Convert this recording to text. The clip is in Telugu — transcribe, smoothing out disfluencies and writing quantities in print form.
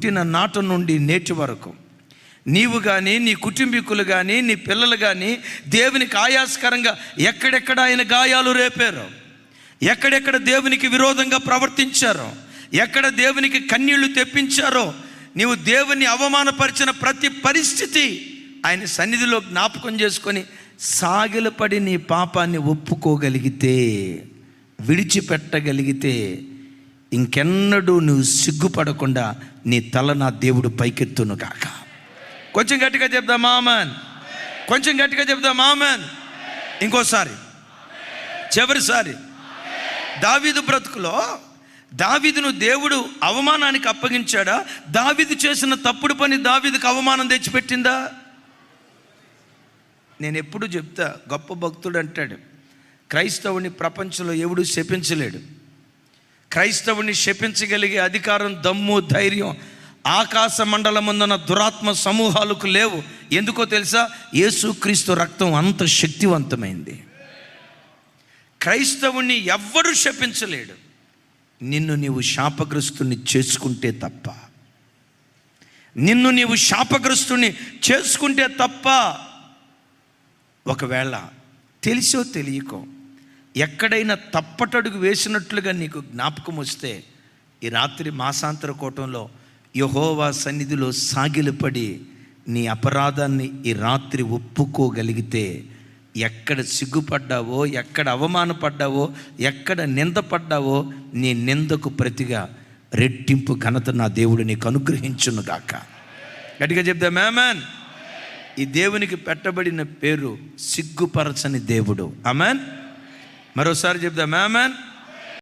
పుట్టిన నాట నుండి నేటి వరకు నీవు కానీ, నీ కుటుంబీకులు కానీ, నీ పిల్లలు కానీ దేవునికి ఆయాస్కరంగా ఎక్కడెక్కడ ఆయన గాయాలు రేపారో, ఎక్కడెక్కడ దేవునికి విరోధంగా ప్రవర్తించారో, ఎక్కడ దేవునికి కన్నీళ్లు తెప్పించారో, నీవు దేవుని అవమానపరిచిన ప్రతి పరిస్థితి ఆయన సన్నిధిలో జ్ఞాపకం చేసుకొని సాగిలపడి నీ పాపాన్ని ఒప్పుకోగలిగితే, విడిచిపెట్టగలిగితే, ఇంకెన్నడూ నువ్వు సిగ్గుపడకుండా నీ తల నా దేవుడు పైకెత్తును గాక. కొంచెం గట్టిగా చెప్దాం ఆమేన్. కొంచెం గట్టిగా చెప్దాం ఆమేన్. ఇంకోసారి, చివరిసారి. దావీదు బ్రతుకులో దావీదును దేవుడు అవమానానికి అప్పగించాడా? దావీదు చేసిన తప్పుడు పని దావీదుకు అవమానం తెచ్చిపెట్టిందా? నేను ఎప్పుడు చెప్తా, గొప్ప భక్తుడు అంటాడు, క్రైస్తవుని ప్రపంచంలో ఎవడు శపించలేడు. క్రైస్తవుని శపించగలిగే అధికారం, దమ్ము, ధైర్యం ఆకాశ మండలముందున్న దురాత్మ సమూహాలకు లేవు. ఎందుకో తెలుసా? యేసుక్రీస్తు రక్తం అంత శక్తివంతమైంది. క్రైస్తవుని ఎవ్వరూ శపించలేడు. నిన్ను నీవు శాపగ్రస్తుని చేసుకుంటే తప్ప, నిన్ను నీవు శాపగ్రస్తుని చేసుకుంటే తప్ప. ఒకవేళ తెలిసో తెలియకో ఎక్కడైనా తప్పటడుగు వేసినట్లుగా నీకు జ్ఞాపకం వస్తే, ఈ రాత్రి మాసాంతర కూటంలో యెహోవా సన్నిధిలో సాగిలపడి నీ అపరాధాన్ని ఈ రాత్రి ఒప్పుకోగలిగితే, ఎక్కడ సిగ్గుపడ్డావో, ఎక్కడ అవమానపడ్డావో, ఎక్కడ నిందపడ్డావో, నీ నిందకు ప్రతిగా రెట్టింపు ఘనత నా దేవుడు నీకు అనుగ్రహించును గాక. గట్టిగా చెప్దాం ఆమేన్. ఈ దేవునికి పెట్టబడిన పేరు సిగ్గుపరచని దేవుడు. ఆమేన్. మరోసారి చెప్దాం ఆమేన్.